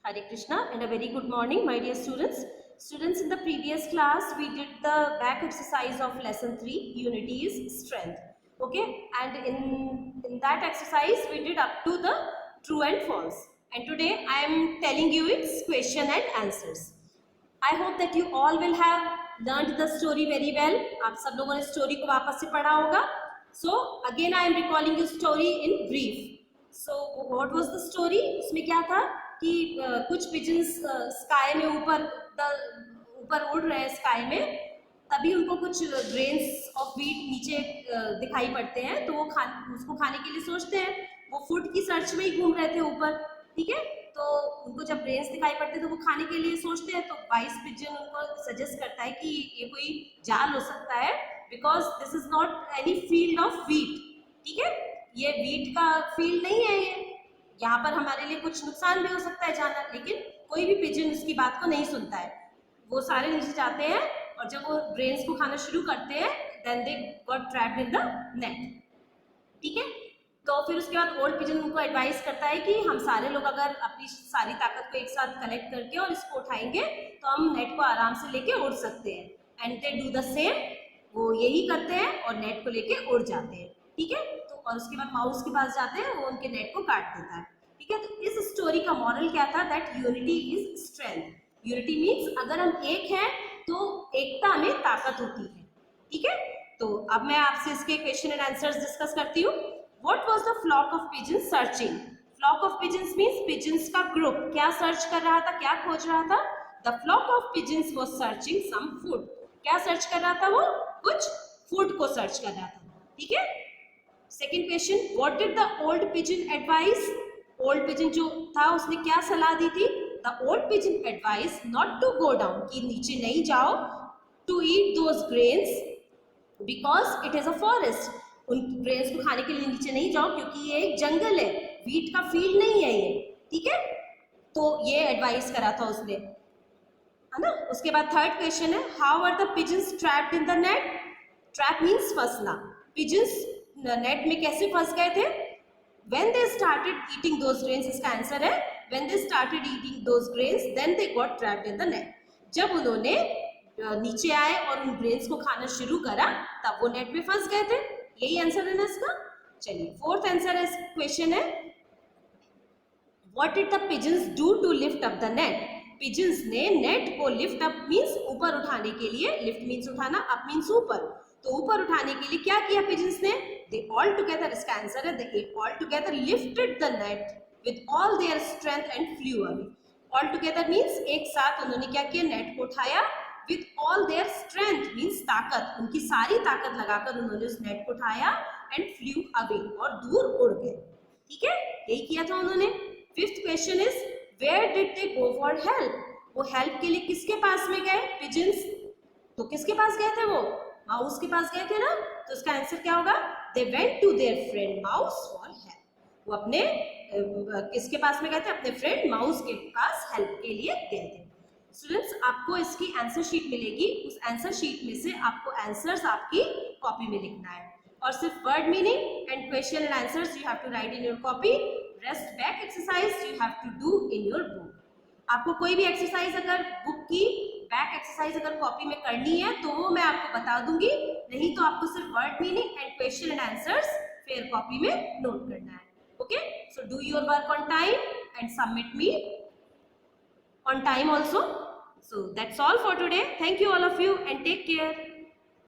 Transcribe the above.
Hare Krishna and a very good morning, my dear students. Students, in the previous class, we did the back exercise of lesson 3, unity is strength. Okay, and in that exercise, we did up to the true and false. And today, I am telling you its question and answers. I hope that you all will have learned the story very well. आप सब लोगों ने story को वापस से पढ़ा होगा. So again, I am recalling you story in brief. So what was the story? उसमें क्या था कि कुछ पिजन्स स्काई में ऊपर उड़ रहे हैं स्काई में, तभी उनको कुछ ग्रेन्स ऑफ व्हीट नीचे दिखाई पड़ते हैं, तो वो उसको खाने के लिए सोचते हैं. वो फूड की सर्च में ही घूम रहे थे ऊपर, ठीक है. तो उनको जब ग्रेन्स दिखाई पड़ते हैं तो वो खाने के लिए सोचते हैं. तो वाइस पिजन उनको सजेस्ट करता है कि ये कोई जाल हो सकता है, because this is not any field of wheat. ठीक है, ये व्हीट का फील्ड नहीं है, ये यहाँ पर हमारे लिए कुछ नुकसान भी हो सकता है जाना. लेकिन कोई भी पिजन उसकी बात को नहीं सुनता है. वो सारे नीचे जाते हैं और जब वो ग्रेन्स को खाना शुरू करते हैं, then they got trapped in the net. ठीक है, तो फिर उसके बाद ओल्ड पिजन उनको एडवाइस करता है कि हम सारे लोग अगर अपनी सारी ताकत को एक साथ कलेक्ट करके और इसको उठाएंगे तो हम नेट को आराम से लेके उड़ सकते हैं. And they do the same. वो यही करते हैं और नेट को लेके उड़ जाते हैं. ठीक है, तो और उसके बाद माउस के पास जाते हैं, वो उनके नेट को काट देता है. ठीक है, तो इस स्टोरी का मॉरल क्या था? That unity is strength. Unity means अगर हम एक हैं तो एकता में ताकत होती है. ठीक है, तो अब मैं आपसे इसके क्वेश्चन एंड आंसर्स डिस्कस करती हूँ. What was the flock of pigeons searching? Flock of pigeons means pigeons का ग्रुप क्या सर्च कर रहा था, क्या खोज रहा था? The flock of pigeons was searching some food. क्या सर्च कर रहा था? वो कुछ फूड को सर्च कर रहा था. ठीक है. Second question, what did the old pigeon advise? Old pigeon जो था उसने क्या सलाह दी थी? The old pigeon advised not to go down, कि नीचे नहीं जाओ, to eat those grains because it is a forest. उन ग्रेन्स को खाने के लिए नीचे नहीं जाओ क्योंकि ये एक जंगल है, व्हीट का फील्ड नहीं है ये. ठीक है, तो ये एडवाइस करा था उसने, है ना. उसके बाद थर्ड क्वेश्चन है, how are the pigeons trapped in the net? Trap means फंसना. पिजन्स नेट में कैसे फंस गए थे? When they started eating those grains. इसका आंसर है when they started eating those grains then they got trapped in the net. जब उन्होंने नीचे आए और उन ग्रेन्स को खाना शुरू करा तब वो नेट में फंस गए थे. यही आंसर है ना इसका. चलिए, फोर्थ आंसर है क्वेश्चन है, what did the pigeons do to lift up the net? Pigeons ने नेट को लिफ्ट अप मीन्स ऊपर उठाने के लिए, लिफ्ट मीन्स उठाना, अप मीन्स ऊपर, तो ऊपर उठाने के लिए क्या किया पिजन्स ने? दे ऑल टुगेदर, इसका आंसर है they all together lifted the net with all their strength and flu away. All together means एक साथ उन्होंने क्या किया? नेट को उठाया. With all their strength means ताकत, उनकी सारी ताकत लगाकर उन्होंने उस नेट को उठाया and flew away, और दूर उड़ गए. ठीक है, यही किया था उन्होंने. Fifth question is, where did they go for help? वो हेल्प के लिए किसके पास में गए? पिजन्स. तो किसके पास गए थे? वो माउस के पास गए थे ना. तो इसका आंसर क्या होगा? They went to their friend mouse for help. वो अपने किसके पास में गए थे? अपने फ्रेंड माउस के पास हेल्प के लिए गए थे. स्टूडेंट्स, आपको इसकी आंसर शीट मिलेगी. उस आंसर शीट में से आपको आंसर्स आपकी कॉपी में लिखना है, और सिर्फ word meaning and question and answers you have to write in your copy. Rest back exercise you have to do in your book. आपको कोई भी एक्सरसाइज अगर बुक की बैक एक्सरसाइज अगर कॉपी में करनी है तो वो मैं आपको बता दूंगी, नहीं तो आपको सिर्फ word meaning and question and answers फिर कॉपी में नोट करना है. Okay, so do your work on time and submit me on time also. So that's all for today. Thank you all of you and take care.